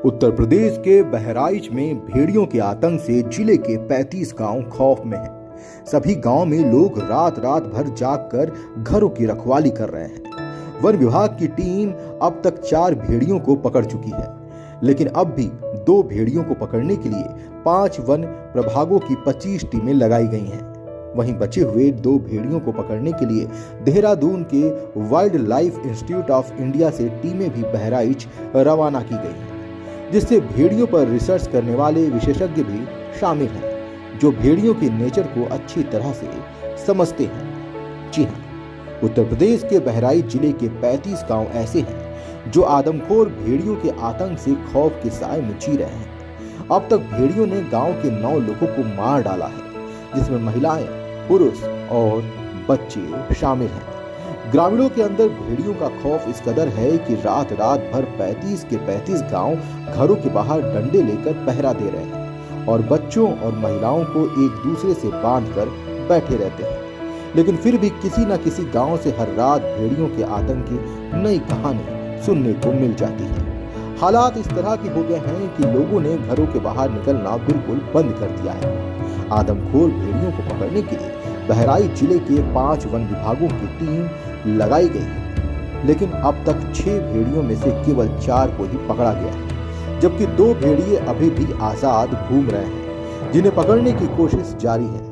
उत्तर प्रदेश के बहराइच में भेड़ियों के आतंक से जिले के 35 गांव खौफ में हैं। सभी गांव में लोग रात रात भर जागकर घरों की रखवाली कर रहे हैं। वन विभाग की टीम अब तक 4 भेड़ियों को पकड़ चुकी है, लेकिन अब भी 2 भेड़ियों को पकड़ने के लिए 5 वन प्रभागों की 25 टीमें लगाई गई हैं। वहीं बचे हुए 2 भेड़ियों को पकड़ने के लिए देहरादून के wild life institute of India से टीमें भी बहराइच रवाना की गई हैं, जिससे भेड़ियों पर रिसर्च करने वाले विशेषज्ञ भी शामिल हैं, जो भेड़ियों के नेचर को अच्छी तरह से समझते हैं। जी हाँ, उत्तर प्रदेश के बहराइच जिले के 35 गांव ऐसे हैं जो आदमखोर भेड़ियों के आतंक से खौफ के साए में जी रहे हैं। अब तक भेड़ियों ने गांव के 9 लोगों को मार डाला है, जिसमें महिलाएं, पुरुष और बच्चे शामिल हैं। ग्रामीणों के अंदर भेड़ियों का खौफ इस कदर है कि रात रात भर 35 के 35 गांव घरों के बाहर डंडे लेकर पहरा दे रहे हैं और बच्चों और महिलाओं को एक दूसरे से बांधकर बैठे रहते हैं। लेकिन फिर भी किसी न किसी गांव से हर रात भेड़ियों के आतंक की नई कहानी सुनने को मिल जाती है। हालात इस तरह के हो गए हैं कि लोगों ने घरों के बाहर निकलना बिल्कुल बंद कर दिया है। आदमखोर भेड़ियों को पकड़ने के लिए बहराइच जिले के 5 वन विभागों की टीम लगाई गई है, लेकिन अब तक 6 भेड़ियों में से केवल 4 को ही पकड़ा गया है, जबकि 2 भेड़िए अभी भी आजाद घूम रहे हैं, जिन्हें पकड़ने की कोशिश जारी है।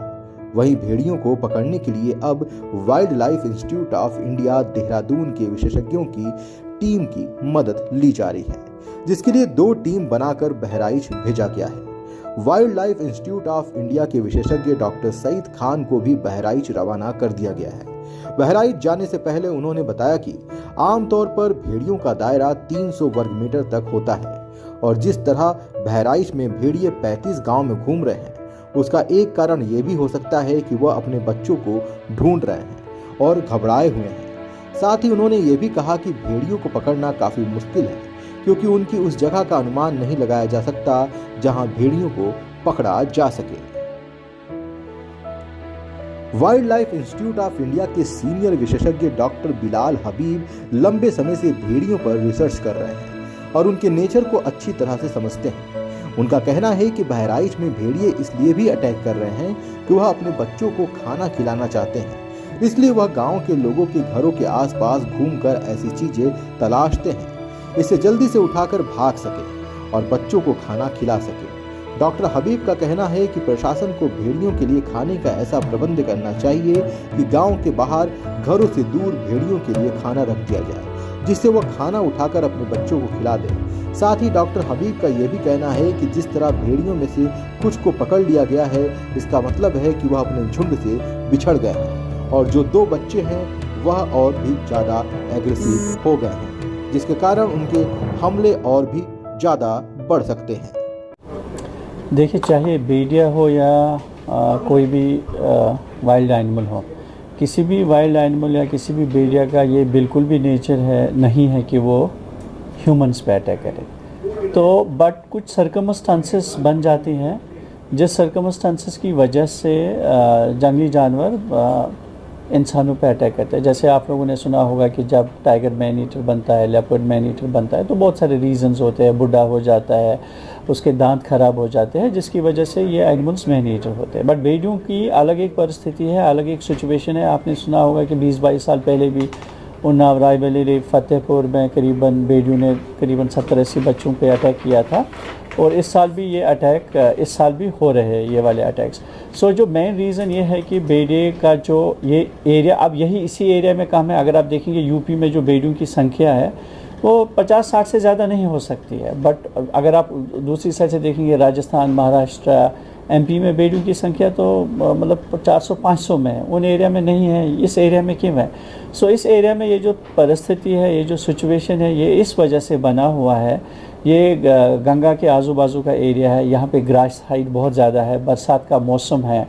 वहीं भेड़ियों को पकड़ने के लिए अब wild life institute of India Dehradun के विशेषज्ञों की टीम की मदद ली जा रही है, जिसके लिए 2 टीम बनाकर बहराइच भेजा गया है। Wild life institute of India के विशेषज्ञ डॉक्टर सईद खान को भी बहराइच रवाना कर दिया गया है। बहराइच जाने से पहले उन्होंने बताया कि आमतौर पर भेड़ियों का दायरा 300 वर्ग मीटर तक होता है और जिस तरह बहराइच में भेड़िए 35 गांव में घूम रहे हैं, उसका एक कारण यह भी हो सकता है कि वह अपने बच्चों को ढूंढ रहे हैं और घबराए हुए हैं। साथ ही उन्होंने ये भी कहा कि भेड़ियों को पकड़ना काफी मुश्किल है, क्योंकि उनकी उस जगह का अनुमान नहीं लगाया जा सकता जहां भेड़ियों को पकड़ा जा सके। Wild life institute of India के सीनियर विशेषज्ञ डॉक्टर बिलाल हबीब लंबे समय से भेड़ियों पर रिसर्च कर रहे हैं और उनके नेचर को अच्छी तरह से समझते हैं। उनका कहना है कि बहराइच में भेड़िए इसलिए भी अटैक कर रहे हैं कि वह अपने बच्चों को खाना खिलाना चाहते हैं, इसलिए वह गांव के लोगों के घरों के आसपास घूमकर ऐसी चीजें तलाशते हैं, इससे जल्दी से उठाकर भाग सके और बच्चों को खाना खिला सके। डॉक्टर हबीब का कहना है कि प्रशासन को भेड़ियों के लिए खाने का ऐसा प्रबंध करना चाहिए कि गांव के बाहर घरों से दूर भेड़ियों के लिए खाना रख दिया जाए, जिससे वह खाना उठाकर अपने बच्चों को खिला दे। साथ ही डॉक्टर हबीब का यह भी कहना है कि जिस तरह भेड़ियों में से कुछ को पकड़ लिया गया है, इसका मतलब है कि वह अपने झुंड से बिछड़ गए हैं और जो 2 बच्चे हैं वह और भी ज्यादा एग्रेसिव हो गए हैं, जिसके कारण उनके हमले और भी ज़्यादा बढ़ सकते हैं। देखिए, चाहे भेड़िया हो या कोई भी वाइल्ड एनिमल हो, किसी भी वाइल्ड एनिमल या किसी भी भेड़िया का ये बिल्कुल भी नेचर नहीं है कि वो ह्यूमंस पे अटैक करे। तो बट कुछ सर्कमस्टांसेस बन जाती हैं, जिस सर्कमस्टांसेस की वजह से जंगली जानवर इंसानों पे अटैक करते हैं। जैसे आप लोगों ने सुना होगा कि जब टाइगर मैन ईटर बनता है, लेपर्ड मैन ईटर बनता है, तो बहुत सारे रीजंस होते हैं। बुढ़ा हो जाता है, उसके दांत खराब हो जाते हैं, जिसकी वजह से ये एनिमल्स मैन ईटर होते हैं। बट भेड़ियों की अलग एक परिस्थिति है, अलग एक सिचुएशन है। आपने सुना होगा कि 20-22 साल पहले भी उन्नाव, रायबरेली, फतेहपुर में करीबन भेड़ियों ने करीबन 70-80 बच्चों पे अटैक किया था और इस साल भी ये अटैक इस साल भी हो रहे हैं, ये वाले अटैक्स। सो जो मेन रीज़न ये है कि भेड़िए का जो ये एरिया, अब यही इसी एरिया में कम है। अगर आप देखेंगे यूपी में जो भेड़ियों की संख्या है वो 50-60 से ज़्यादा नहीं हो सकती है। बट अगर आप दूसरी साइड से देखेंगे, राजस्थान, महाराष्ट्र, एमपी में भेड़ियों की संख्या तो मतलब 400-500 में है, उन एरिया में नहीं है। इस एरिया में क्यों है? सो इस एरिया में ये जो परिस्थिति है, ये जो सिचुएशन है, ये इस वजह से बना हुआ है। ये गंगा के आजू बाजू का एरिया है, यहाँ पे ग्रास हाइट बहुत ज़्यादा है, बरसात का मौसम है,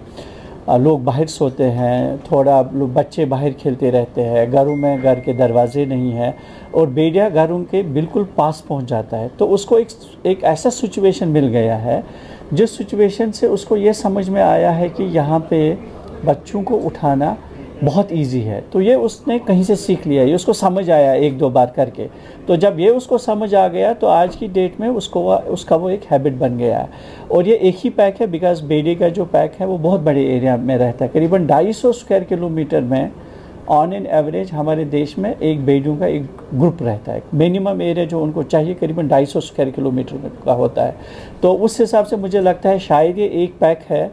लोग बाहर सोते हैं, थोड़ा लोग बच्चे बाहर खेलते रहते हैं, घरों में घर के दरवाजे नहीं हैं और भेड़िया घरों के बिल्कुल पास पहुँच जाता है। तो उसको एक ऐसा सिचुएशन मिल गया है, जिस सिचुएशन से उसको ये समझ में आया है कि यहाँ पे बच्चों को उठाना बहुत इजी है। तो ये उसने कहीं से सीख लिया, ये उसको समझ आया एक दो बार करके। तो जब ये उसको समझ आ गया तो आज की डेट में उसका वो एक हैबिट बन गया है। और ये एक ही पैक है, बिकॉज बेडी का जो पैक है वो बहुत बड़े एरिया में रहता है, करीबन 250 स्क्वायर किलोमीटर में ऑन एन एवरेज हमारे देश में एक बेडियों का एक ग्रुप रहता है। मिनिमम एरिया जो उनको चाहिए करीबन 250 स्क्वायर किलोमीटर का होता है। तो उस हिसाब से मुझे लगता है शायद ये एक पैक है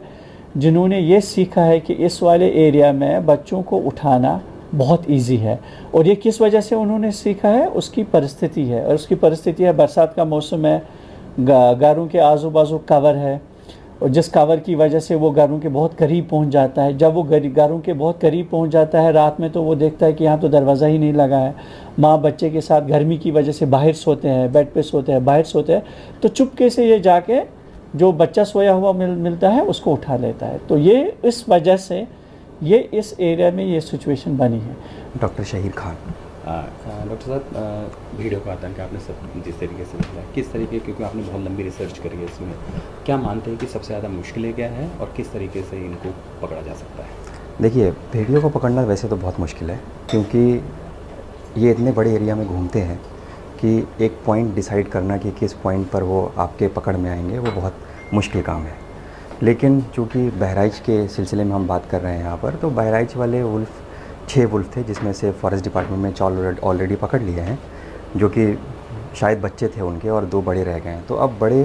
जिन्होंने ये सीखा है कि इस वाले एरिया में बच्चों को उठाना बहुत इजी है। और ये किस वजह से उन्होंने सीखा है, उसकी परिस्थिति है। और उसकी परिस्थिति है, बरसात का मौसम है, घरों के आजू बाजू कवर है, और जिस कवर की वजह से वो घरों के बहुत करीब पहुंच जाता है। जब वो घरों के बहुत करीब पहुंच जाता है रात में, तो वो देखता है कि यहाँ तो दरवाज़ा ही नहीं लगा है। माँ बच्चे के साथ गर्मी की वजह से बाहर सोते हैं, बेड पे सोते हैं, बाहर सोते हैं। तो चुपके से ये जाके जो बच्चा सोया हुआ मिलता है उसको उठा लेता है। तो ये इस वजह से ये इस एरिया में ये सिचुएशन बनी है। डॉक्टर शहीर खान, डॉक्टर साहब, भेड़ियों का आतंक आपने सब जिस तरीके से बताया, किस तरीके, क्योंकि आपने बहुत लंबी रिसर्च करी है इसमें, क्या मानते हैं कि सबसे ज़्यादा मुश्किलें क्या है और किस तरीके से इनको पकड़ा जा सकता है? देखिए भेड़ियों को पकड़ना वैसे तो बहुत मुश्किल है, क्योंकि ये इतने बड़े एरिया में घूमते हैं कि एक पॉइंट डिसाइड करना कि किस पॉइंट पर वो आपके पकड़ में आएंगे वो बहुत मुश्किल काम है। लेकिन चूँकि बहराइच के सिलसिले में हम बात कर रहे हैं यहाँ पर, तो बहराइच वाले वुल्फ 6 वुल्फ थे, जिसमें से फॉरेस्ट डिपार्टमेंट में 4 ऑलरेडी पकड़ लिए हैं, जो कि शायद बच्चे थे उनके, और 2 बड़े रह गए हैं। तो अब बड़े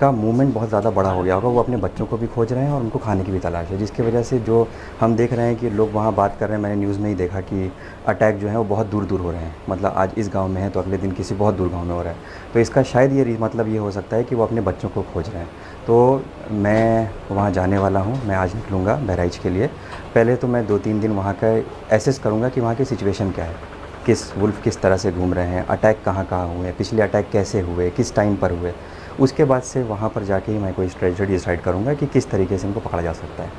का मूवमेंट बहुत ज़्यादा बड़ा हो गया होगा, वो अपने बच्चों को भी खोज रहे हैं और उनको खाने की भी तलाश है, जिसकी वजह से जो हम देख रहे हैं कि लोग वहाँ बात कर रहे हैं, मैंने न्यूज़ में ही देखा कि अटैक जो है वो बहुत दूर दूर हो रहे हैं। मतलब आज इस गांव में है तो अगले दिन किसी बहुत दूर गांव में हो रहा है। तो इसका शायद ये मतलब ये हो सकता है कि वो अपने बच्चों को खोज रहे हैं। तो मैं वहाँ जाने वाला हूँ, मैं आज निकलूँगा बहराइच के लिए। पहले तो मैं 2-3 दिन वहाँ का एसेस करूँगा कि वहाँ की सिचुएशन क्या है, किस वुल्फ किस तरह से घूम रहे हैं, अटैक कहाँ कहाँ हुए, पिछले अटैक कैसे हुए, किस टाइम पर हुए। उसके बाद से वहाँ पर जाके ही मैं कोई स्ट्रेटजी डिसाइड करूँगा कि किस तरीके से इनको पकड़ा जा सकता है।